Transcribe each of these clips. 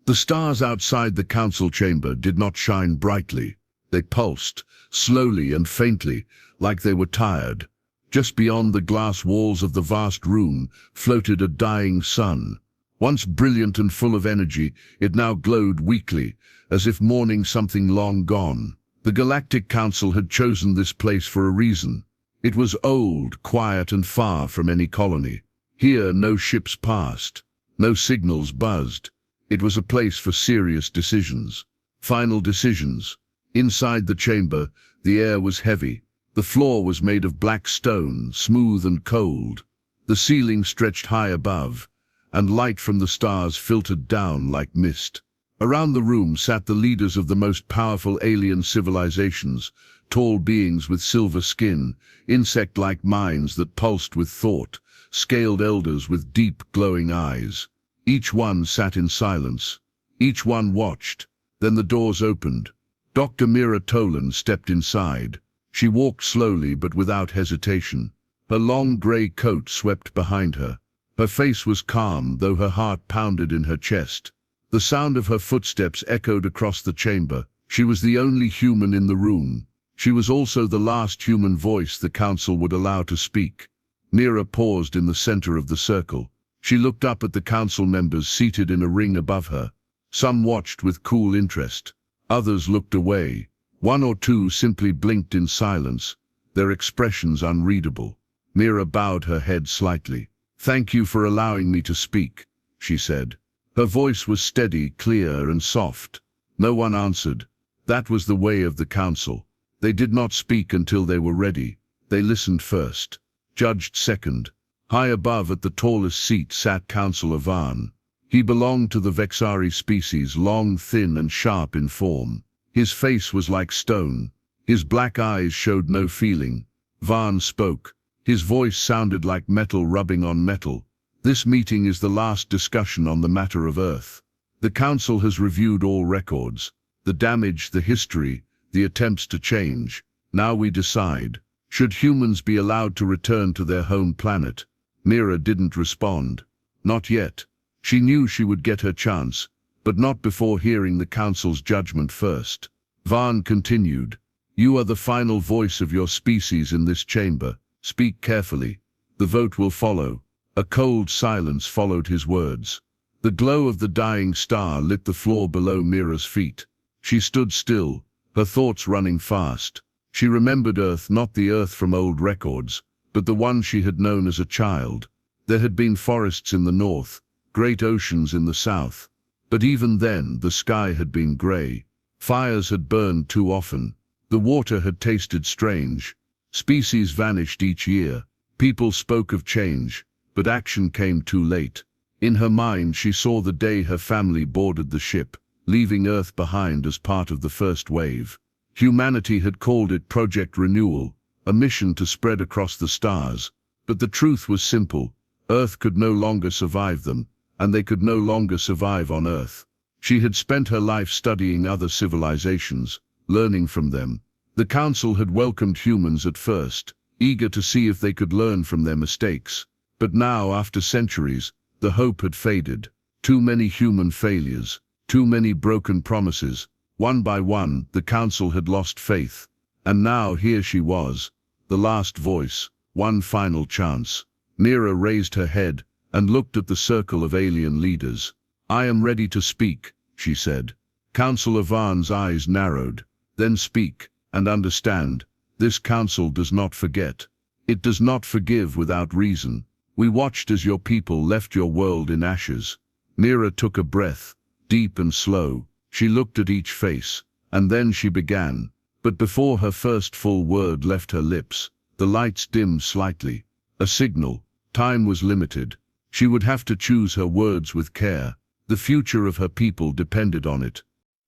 The stars outside the council chamber did not shine brightly. They pulsed, slowly and faintly, like they were tired. Just beyond the glass walls of the vast room floated a dying sun. Once brilliant and full of energy, it now glowed weakly, as if mourning something long gone. The Galactic Council had chosen this place for a reason. It was old, quiet and far from any colony. Here no ships passed, no signals buzzed. It was a place for serious decisions. Final decisions. Inside the chamber, the air was heavy. The floor was made of black stone, smooth and cold. The ceiling stretched high above, and light from the stars filtered down like mist. Around the room sat the leaders of the most powerful alien civilizations, tall beings with silver skin, insect-like minds that pulsed with thought, scaled elders with deep, glowing eyes. Each one sat in silence. Each one watched. Then the doors opened. Dr. Mira Tolan stepped inside. She walked slowly but without hesitation. Her long grey coat swept behind her. Her face was calm, though her heart pounded in her chest. The sound of her footsteps echoed across the chamber. She was the only human in the room. She was also the last human voice the council would allow to speak. Mira paused in the center of the circle. She looked up at the council members seated in a ring above her. Some watched with cool interest. Others looked away. One or two simply blinked in silence, their expressions unreadable. Mira bowed her head slightly. "Thank you for allowing me to speak," she said. Her voice was steady, clear, and soft. No one answered. That was the way of the council. They did not speak until they were ready. They listened first, judged second. High above at the tallest seat sat Councillor Van. He belonged to the Vexari species, long, thin, and sharp in form. His face was like stone. His black eyes showed no feeling. Van spoke. His voice sounded like metal rubbing on metal. "This meeting is the last discussion on the matter of Earth. The Council has reviewed all records, the damage, the history, the attempts to change. Now we decide. Should humans be allowed to return to their home planet?" Mira didn't respond. Not yet. She knew she would get her chance, but not before hearing the Council's judgment first. Van continued. "You are the final voice of your species in this chamber. Speak carefully. The vote will follow." A cold silence followed his words. The glow of the dying star lit the floor below Mira's feet. She stood still, her thoughts running fast. She remembered Earth, not the Earth from old records, but the one she had known as a child. There had been forests in the north, great oceans in the south. But even then, the sky had been grey. Fires had burned too often. The water had tasted strange. Species vanished each year. People spoke of change, but action came too late. In her mind, she saw the day her family boarded the ship, leaving Earth behind as part of the first wave. Humanity had called it Project Renewal, a mission to spread across the stars. But the truth was simple. Earth could no longer survive them, and they could no longer survive on Earth. She had spent her life studying other civilizations, learning from them. The Council had welcomed humans at first, eager to see if they could learn from their mistakes. But now, after centuries, the hope had faded. Too many human failures, too many broken promises. One by one, the Council had lost faith. And now here she was, the last voice, one final chance. Mira raised her head and looked at the circle of alien leaders. "I am ready to speak," she said. Councillor Van's eyes narrowed. "Then speak, and understand, this council does not forget. It does not forgive without reason. We watched as your people left your world in ashes." Mira took a breath, deep and slow. She looked at each face, and then she began. But before her first full word left her lips, the lights dimmed slightly. A signal. Time was limited. She would have to choose her words with care. The future of her people depended on it.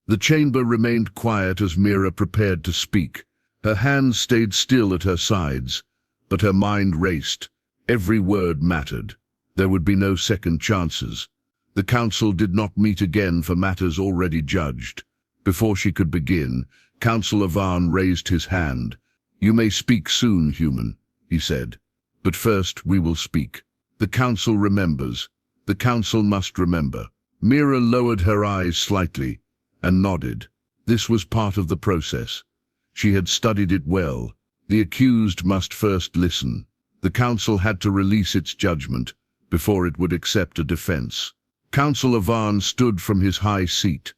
The chamber remained quiet as Mira prepared to speak. Her hands stayed still at her sides, but her mind raced. Every word mattered. There would be no second chances. The council did not meet again for matters already judged. Before she could begin, Councillor Van raised his hand. "You may speak soon, human," he said. "But first we will speak. The council remembers. The council must remember." Mira lowered her eyes slightly and nodded. This was part of the process. She had studied it well. The accused must first listen. The council had to release its judgment before it would accept a defense. Councillor Varn stood from his high seat.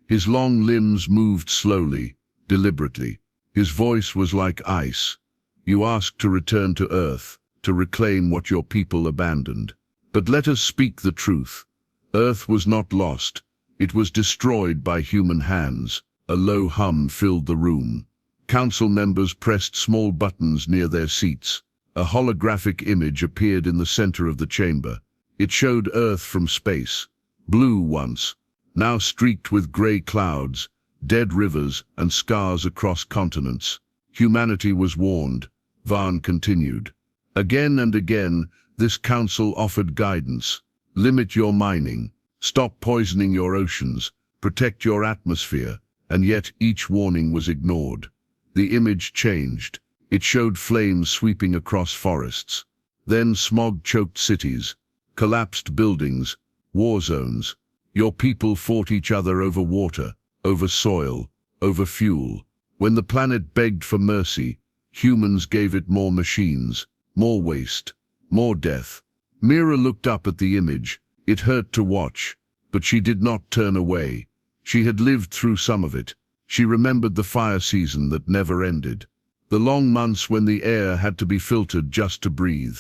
His long limbs moved slowly, deliberately. His voice was like ice. You asked to return to Earth, to reclaim what your people abandoned. But let us speak the truth. Earth was not lost. It was destroyed by human hands. A low hum filled the room. Council members pressed small buttons near their seats. A holographic image appeared in the center of the chamber. It showed Earth from space. Blue once, now streaked with gray clouds, dead rivers and scars across continents. Humanity was warned. Varn continued. Again and again, this council offered guidance. Limit your mining. Stop poisoning your oceans. Protect your atmosphere. And yet each warning was ignored. The image changed. It showed flames sweeping across forests. Then smog-choked cities, collapsed buildings, war zones. Your people fought each other over water, over soil, over fuel. When the planet begged for mercy, humans gave it more machines, more waste, more death. Mira looked up at the image. It hurt to watch, but she did not turn away. She had lived through some of it. She remembered the fire season that never ended. The long months when the air had to be filtered just to breathe.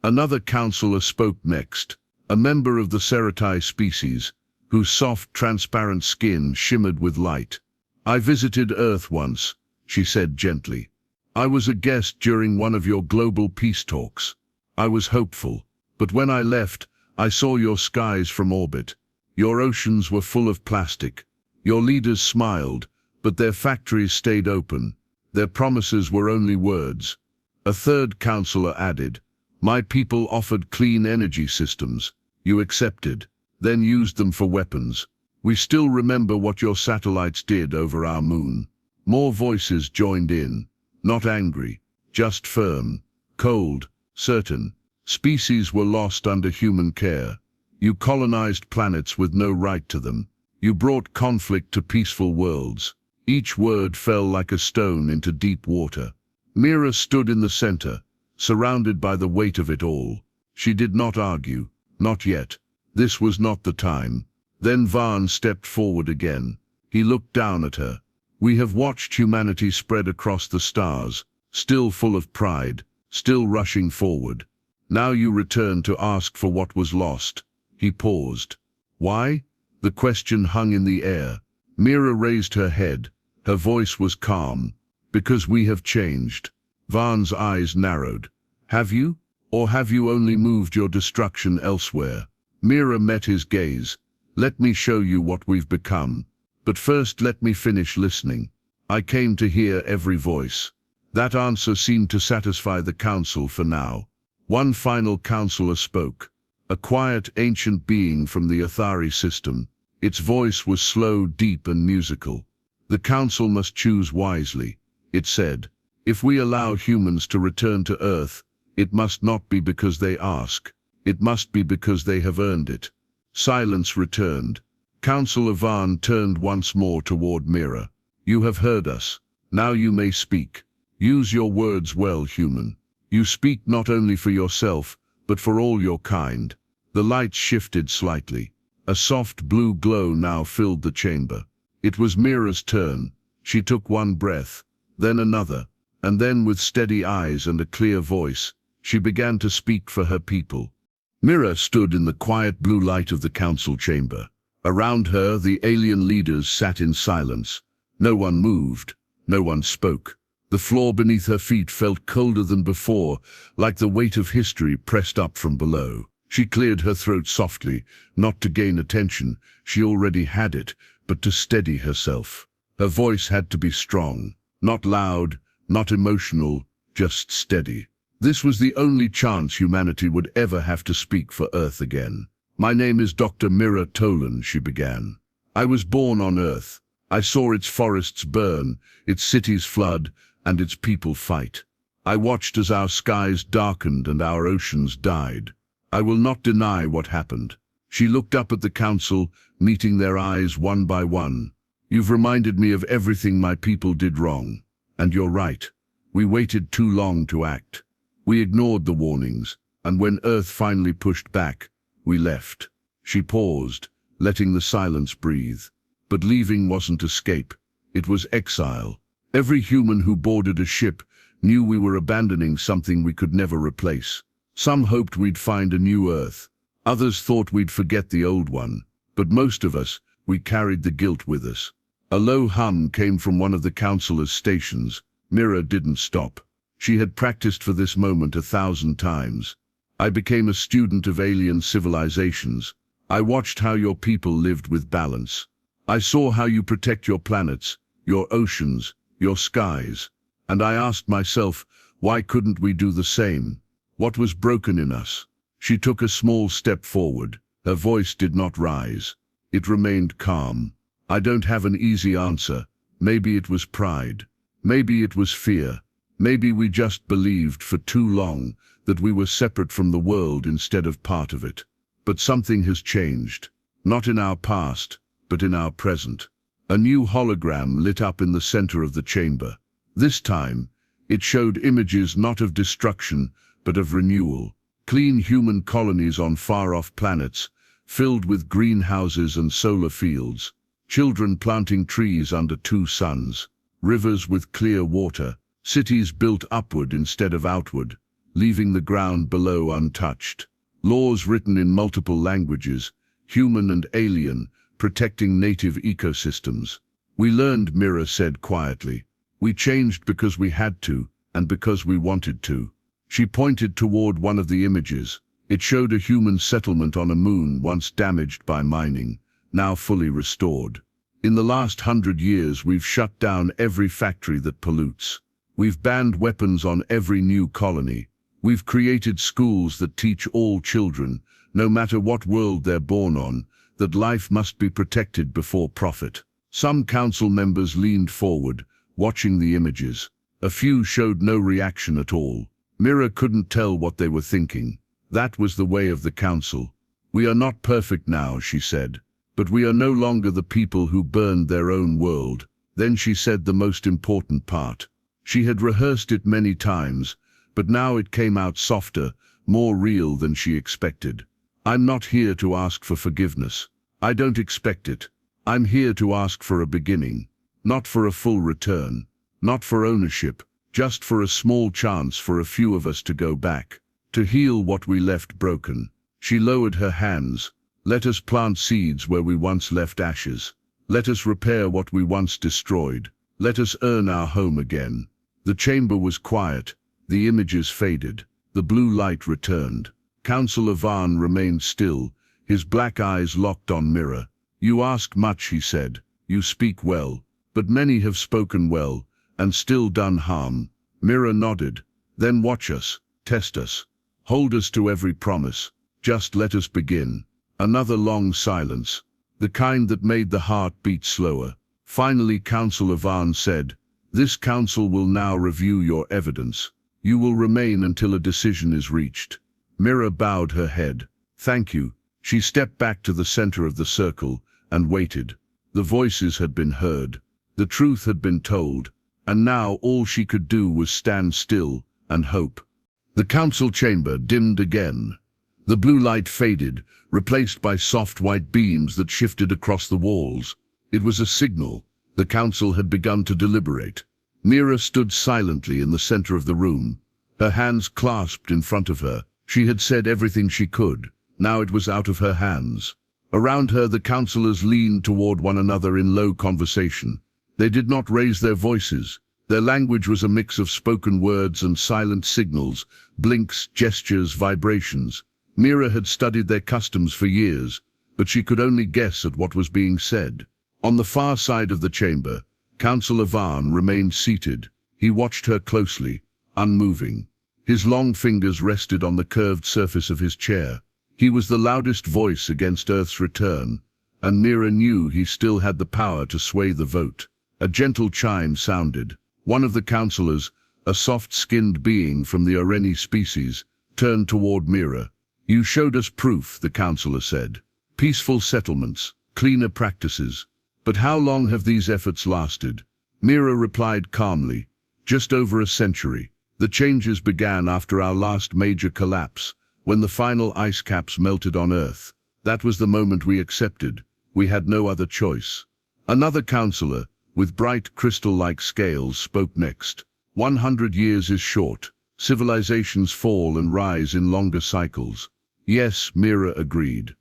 Another councillor spoke next, a member of the Ceratai species, whose soft, transparent skin shimmered with light. I visited Earth once, she said gently. I was a guest during one of your global peace talks. I was hopeful, but when I left, I saw your skies from orbit. Your oceans were full of plastic. Your leaders smiled, but their factories stayed open. Their promises were only words. A third councillor added, my people offered clean energy systems. You accepted, then used them for weapons. We still remember what your satellites did over our moon. More voices joined in, not angry, just firm, cold, certain. Species were lost under human care. You colonized planets with no right to them. You brought conflict to peaceful worlds. Each word fell like a stone into deep water. Mira stood in the center, surrounded by the weight of it all. She did not argue, not yet. This was not the time. Then Varn stepped forward again. He looked down at her. We have watched humanity spread across the stars, still full of pride, still rushing forward. Now you return to ask for what was lost. He paused. Why? The question hung in the air. Mira raised her head. Her voice was calm. Because we have changed. Varn's eyes narrowed. Have you? Or have you only moved your destruction elsewhere? Mira met his gaze. Let me show you what we've become. But first let me finish listening. I came to hear every voice. That answer seemed to satisfy the council for now. One final councillor spoke. A quiet, ancient being from the Athari system. Its voice was slow, deep and musical. The council must choose wisely, it said. If we allow humans to return to Earth, it must not be because they ask. It must be because they have earned it. Silence returned. Councillor Varn turned once more toward Mira. You have heard us. Now you may speak. Use your words well, human. You speak not only for yourself, but for all your kind. The lights shifted slightly. A soft blue glow now filled the chamber. It was Mira's turn. She took one breath, then another, and then with steady eyes and a clear voice, she began to speak for her people. Mira stood in the quiet blue light of the council chamber. Around her, the alien leaders sat in silence. No one moved. No one spoke. The floor beneath her feet felt colder than before, like the weight of history pressed up from below. She cleared her throat softly, not to gain attention, she already had it, but to steady herself. Her voice had to be strong, not loud, not emotional, just steady. This was the only chance humanity would ever have to speak for Earth again. My name is Dr. Mira Tolan, she began. I was born on Earth. I saw its forests burn, its cities flood, and its people fight. I watched as our skies darkened and our oceans died. I will not deny what happened. She looked up at the council, meeting their eyes one by one. "You've reminded me of everything my people did wrong. And you're right. We waited too long to act. We ignored the warnings, and when Earth finally pushed back, we left." She paused, letting the silence breathe. But leaving wasn't escape. It was exile. Every human who boarded a ship knew we were abandoning something we could never replace. Some hoped we'd find a new Earth. Others thought we'd forget the old one. But most of us, we carried the guilt with us. A low hum came from one of the councillors' stations. Mira didn't stop. She had practiced for this moment 1,000 times. "I became a student of alien civilizations. I watched how your people lived with balance. I saw how you protect your planets, your oceans, your skies. And I asked myself, why couldn't we do the same? What was broken in us?" She took a small step forward. Her voice did not rise. It remained calm. "I don't have an easy answer. Maybe it was pride. Maybe it was fear. Maybe we just believed for too long that we were separate from the world instead of part of it. But something has changed. Not in our past, but in our present." A new hologram lit up in the center of the chamber. This time, it showed images not of destruction, but of renewal. Clean human colonies on far-off planets, filled with greenhouses and solar fields. Children planting trees under 2 suns. Rivers with clear water. Cities built upward instead of outward, leaving the ground below untouched. Laws written in multiple languages, human and alien, protecting native ecosystems. "We learned," Mira said quietly. "We changed because we had to, and because we wanted to." She pointed toward one of the images. It showed a human settlement on a moon once damaged by mining, now fully restored. "In the last 100 years, we've shut down every factory that pollutes. We've banned weapons on every new colony. We've created schools that teach all children, no matter what world they're born on, that life must be protected before profit." Some council members leaned forward, watching the images. A few showed no reaction at all. Mira couldn't tell what they were thinking. That was the way of the council. "We are not perfect now," she said, "but we are no longer the people who burned their own world." Then she said the most important part. She had rehearsed it many times, but now it came out softer, more real than she expected. "I'm not here to ask for forgiveness. I don't expect it. I'm here to ask for a beginning. Not for a full return. Not for ownership. Just for a small chance for a few of us to go back. To heal what we left broken." She lowered her hands. "Let us plant seeds where we once left ashes. Let us repair what we once destroyed. Let us earn our home again." The chamber was quiet. The images faded. The blue light returned. Councillor Vaughn remained still, his black eyes locked on Mira. "You ask much," he said. "You speak well. But many have spoken well, and still done harm." Mira nodded. "Then watch us, test us, hold us to every promise. Just let us begin." Another long silence, the kind that made the heart beat slower. Finally, Councillor Vaughn said, "This council will now review your evidence. You will remain until a decision is reached." Mira bowed her head. "Thank you." She stepped back to the center of the circle and waited. The voices had been heard. The truth had been told. And now all she could do was stand still and hope. The council chamber dimmed again. The blue light faded, replaced by soft white beams that shifted across the walls. It was a signal. The council had begun to deliberate. Mira stood silently in the center of the room, her hands clasped in front of her. She had said everything she could. Now it was out of her hands. Around her, the councillors leaned toward one another in low conversation. They did not raise their voices. Their language was a mix of spoken words and silent signals, blinks, gestures, vibrations. Mira had studied their customs for years, but she could only guess at what was being said. On the far side of the chamber, Councillor Vaughn remained seated. He watched her closely, unmoving. His long fingers rested on the curved surface of his chair. He was the loudest voice against Earth's return, and Mira knew he still had the power to sway the vote. A gentle chime sounded. One of the councillors, a soft-skinned being from the Oreni species, turned toward Mira. "You showed us proof," the councillor said. peaceful settlements, cleaner practices. But how long have these efforts lasted? Mira replied calmly, just over a century. The changes began after our last major collapse, when the final ice caps melted on Earth. That was the moment we accepted. We had no other choice. Another counselor, with bright crystal-like scales, spoke next. 100 years is short. Civilizations fall and rise in longer cycles. Yes, Mira agreed.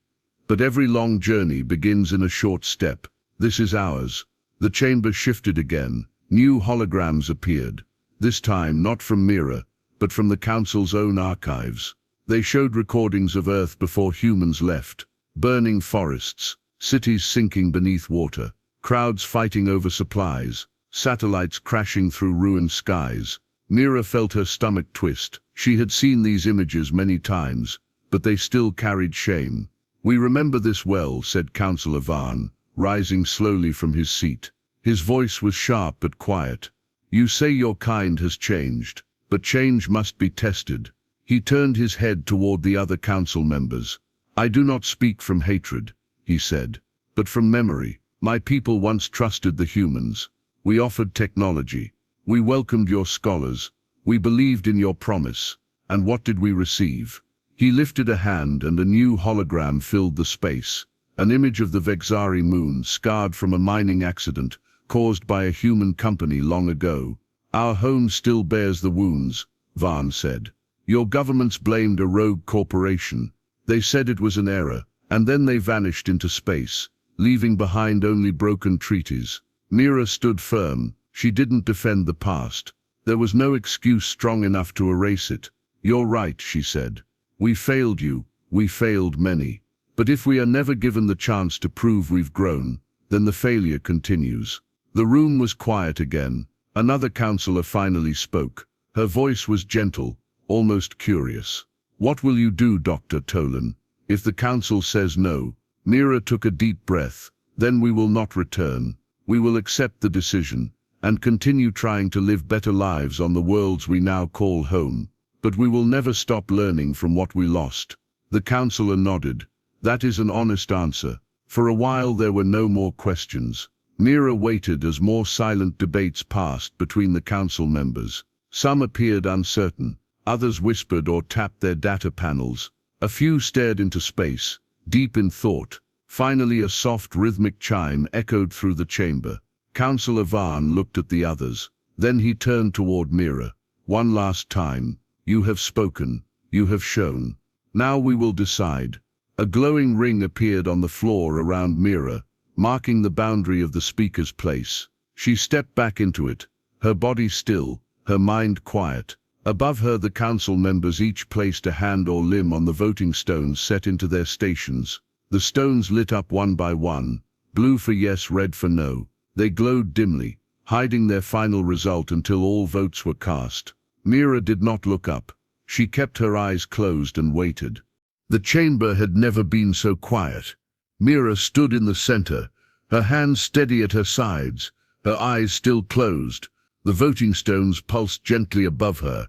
But every long journey begins in a short step. This is ours. The chamber shifted again. New holograms appeared. This time not from Mira, but from the Council's own archives. They showed recordings of Earth before humans left. Burning forests, cities sinking beneath water, crowds fighting over supplies, satellites crashing through ruined skies. Mira felt her stomach twist. She had seen these images many times, but they still carried shame. "We remember this well," said Councillor Varn, rising slowly from his seat. His voice was sharp but quiet. "You say your kind has changed, but change must be tested." He turned his head toward the other council members. "I do not speak from hatred," he said, "but from memory. My people once trusted the humans. We offered technology. We welcomed your scholars. We believed in your promise. And what did we receive?" He lifted a hand and a new hologram filled the space. An image of the Vexari moon, scarred from a mining accident caused by a human company long ago. "Our home still bears the wounds," Varn said. "Your governments blamed a rogue corporation. They said it was an error, and then they vanished into space, leaving behind only broken treaties." Mira stood firm. She didn't defend the past. There was no excuse strong enough to erase it. "You're right," she said. "We failed you. We failed many. But if we are never given the chance to prove we've grown, then the failure continues." The room was quiet again. Another counselor finally spoke. Her voice was gentle, almost curious. "What will you do, Dr. Tolan, if the council says no?" Mira took a deep breath. "Then we will not return. We will accept the decision and continue trying to live better lives on the worlds we now call home. But we will never stop learning from what we lost." The counselor nodded. "That is an honest answer." For a while there were no more questions. Mira waited as more silent debates passed between the council members. Some appeared uncertain. Others whispered or tapped their data panels. A few stared into space, deep in thought. Finally a soft rhythmic chime echoed through the chamber. Councillor Varn looked at the others. Then he turned toward Mira. "One last time. You have spoken. You have shown. Now we will decide." A glowing ring appeared on the floor around Mira, marking the boundary of the speaker's place. She stepped back into it, her body still, her mind quiet. Above her the council members each placed a hand or limb on the voting stones set into their stations. The stones lit up one by one, blue for yes, red for no. They glowed dimly, hiding their final result until all votes were cast. Mira did not look up. She kept her eyes closed and waited. The chamber had never been so quiet. Mira stood in the center, her hands steady at her sides, her eyes still closed. The voting stones pulsed gently above her,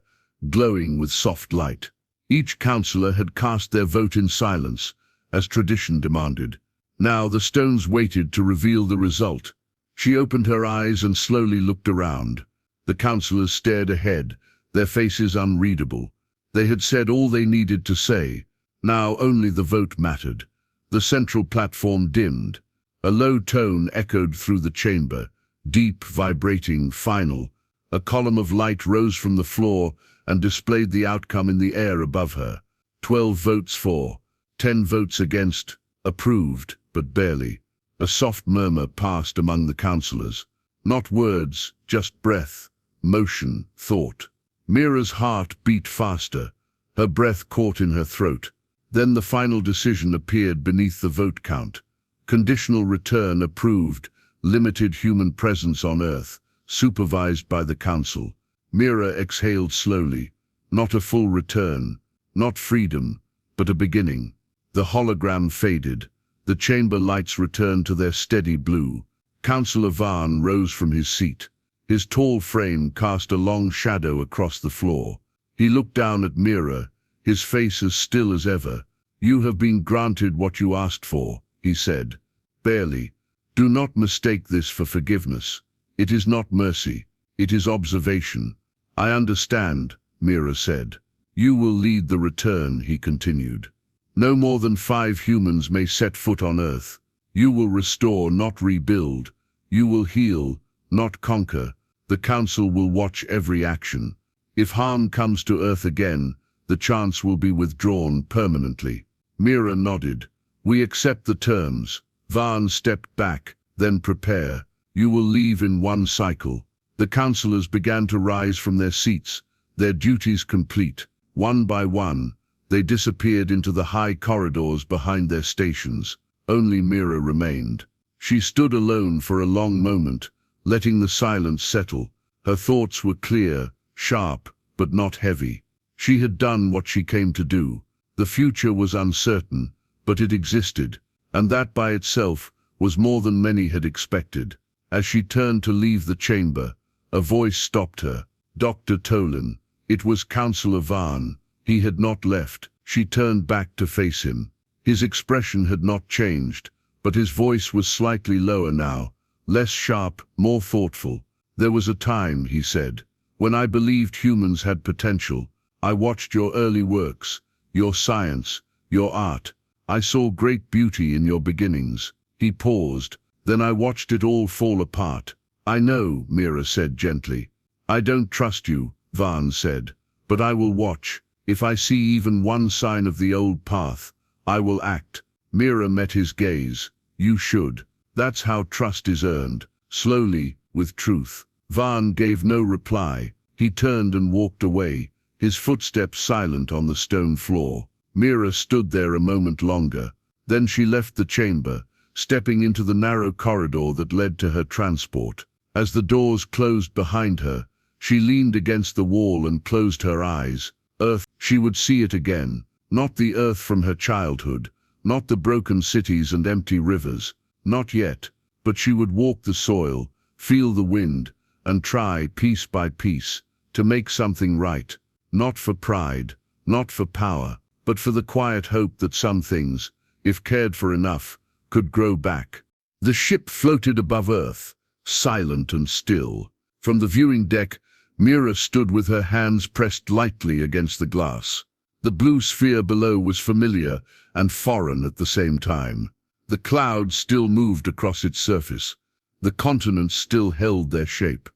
glowing with soft light. Each councillor had cast their vote in silence, as tradition demanded. Now the stones waited to reveal the result. She opened her eyes and slowly looked around. The councillors stared ahead, their faces unreadable. They had said all they needed to say. Now only the vote mattered. The central platform dimmed. A low tone echoed through the chamber, deep, vibrating, final. A column of light rose from the floor and displayed the outcome in the air above her. 12 votes for, 10 votes against, approved, but barely. A soft murmur passed among the councillors. Not words, just breath, motion, thought. Mira's heart beat faster. Her breath caught in her throat. Then the final decision appeared beneath the vote count. Conditional return approved, limited human presence on Earth, supervised by the Council. Mira exhaled slowly. Not a full return, not freedom, but a beginning. The hologram faded. The chamber lights returned to their steady blue. Councillor Varn rose from his seat. His tall frame cast a long shadow across the floor. He looked down at Mira, his face as still as ever. "You have been granted what you asked for," he said. "Barely. Do not mistake this for forgiveness. It is not mercy. It is observation." "I understand," Mira said. "You will lead the return," he continued. "No more than 5 humans may set foot on Earth. You will restore, not rebuild. You will heal, not conquer. The Council will watch every action. If harm comes to Earth again, the chance will be withdrawn permanently." Mira nodded. "We accept the terms." Varn stepped back. "Then prepare. You will leave in 1 cycle." The councillors began to rise from their seats, their duties complete. One by one, they disappeared into the high corridors behind their stations. Only Mira remained. She stood alone for a long moment, letting the silence settle. Her thoughts were clear, sharp, but not heavy. She had done what she came to do. The future was uncertain, but it existed, and that by itself was more than many had expected. As she turned to leave the chamber, a voice stopped her. Dr. Tolan. It was Councillor Varn. He had not left. She turned back to face him. His expression had not changed, but his voice was slightly lower now, less sharp, more thoughtful. "There was a time," he said, "when I believed humans had potential. I watched your early works, your science, your art. I saw great beauty in your beginnings." He paused. "Then I watched it all fall apart." "I know," Mira said gently. "I don't trust you," Varn said, "but I will watch. If I see even one sign of the old path, I will act." Mira met his gaze. "You should. That's how trust is earned. Slowly, with truth." Varn gave no reply. He turned and walked away, his footsteps silent on the stone floor. Mira stood there a moment longer. Then she left the chamber, stepping into the narrow corridor that led to her transport. As the doors closed behind her, she leaned against the wall and closed her eyes. Earth, she would see it again. Not the Earth from her childhood, not the broken cities and empty rivers. Not yet, but she would walk the soil, feel the wind, and try, piece by piece, to make something right. Not for pride, not for power, but for the quiet hope that some things, if cared for enough, could grow back. The ship floated above Earth, silent and still. From the viewing deck, Mira stood with her hands pressed lightly against the glass. The blue sphere below was familiar and foreign at the same time. The clouds still moved across its surface. The continents still held their shape.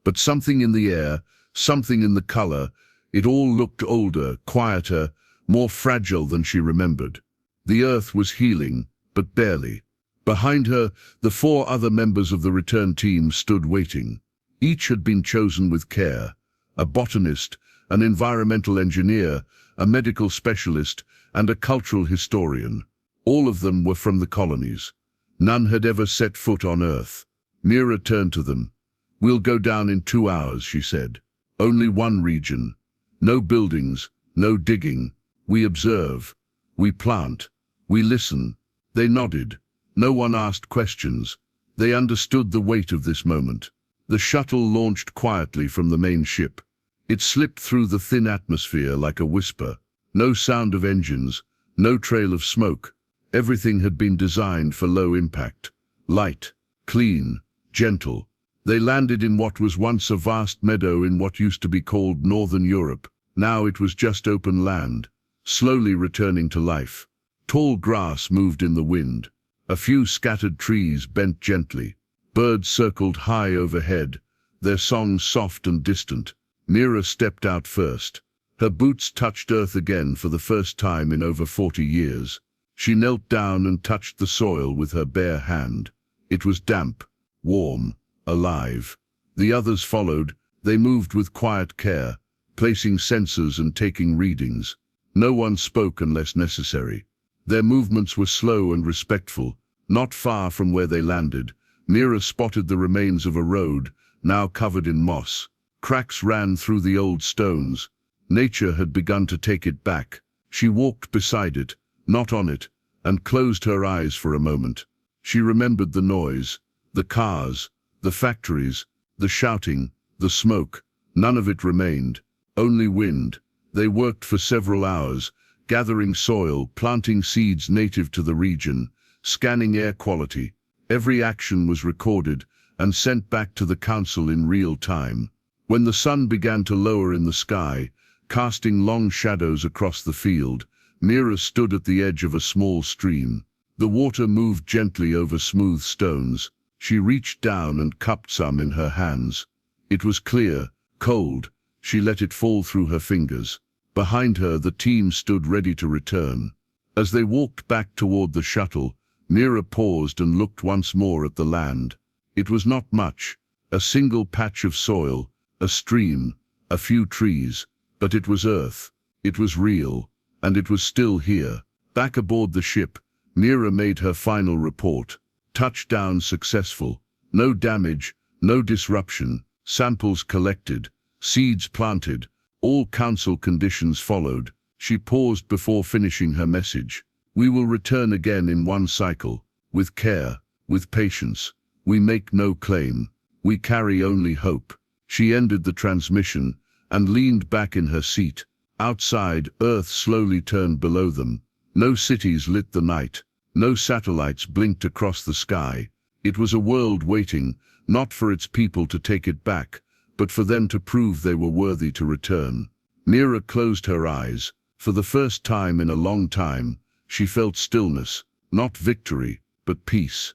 But something in the air, something in the color, it all looked older, quieter, more fragile than she remembered. The Earth was healing, but barely. Behind her, the 4 other members of the return team stood waiting. Each had been chosen with care: a botanist, an environmental engineer, a medical specialist, and a cultural historian. All of them were from the colonies. None had ever set foot on Earth. Mira turned to them. "We'll go down in 2 hours," she said. "Only one region. No buildings, no digging. We observe. We plant. We listen." They nodded. No one asked questions. They understood the weight of this moment. The shuttle launched quietly from the main ship. It slipped through the thin atmosphere like a whisper. No sound of engines, no trail of smoke. Everything had been designed for low impact. Light, clean, gentle. They landed in what was once a vast meadow in what used to be called Northern Europe. Now it was just open land, slowly returning to life. Tall grass moved in the wind. A few scattered trees bent gently. Birds circled high overhead, their songs soft and distant. Mira stepped out first. Her boots touched earth again for the first time in over 40 years. She knelt down and touched the soil with her bare hand. It was damp, warm, alive. The others followed. They moved with quiet care, placing sensors and taking readings. No one spoke unless necessary. Their movements were slow and respectful. Not far from where they landed, Mira spotted the remains of a road, now covered in moss. Cracks ran through the old stones. Nature had begun to take it back. She walked beside it, not on it, and closed her eyes for a moment. She remembered the noise, the cars, the factories, the shouting, the smoke. None of it remained, only wind. They worked for several hours, gathering soil, planting seeds native to the region, scanning air quality. Every action was recorded and sent back to the council in real time. When the sun began to lower in the sky, casting long shadows across the field, Mira stood at the edge of a small stream. The water moved gently over smooth stones. She reached down and cupped some in her hands. It was clear, cold. She let it fall through her fingers. Behind her, the team stood ready to return. As they walked back toward the shuttle, Mira paused and looked once more at the land. It was not much, a single patch of soil, a stream, a few trees, but it was Earth. It was real, and it was still here. Back aboard the ship, Mira made her final report. Touchdown successful. No damage, no disruption. Samples collected, seeds planted. All council conditions followed. She paused before finishing her message. We will return again in one cycle, with care, with patience. We make no claim. We carry only hope. She ended the transmission and leaned back in her seat. Outside, Earth slowly turned below them. No cities lit the night. No satellites blinked across the sky. It was a world waiting, not for its people to take it back, but for them to prove they were worthy to return. Mira closed her eyes. For the first time in a long time, she felt stillness, not victory, but peace.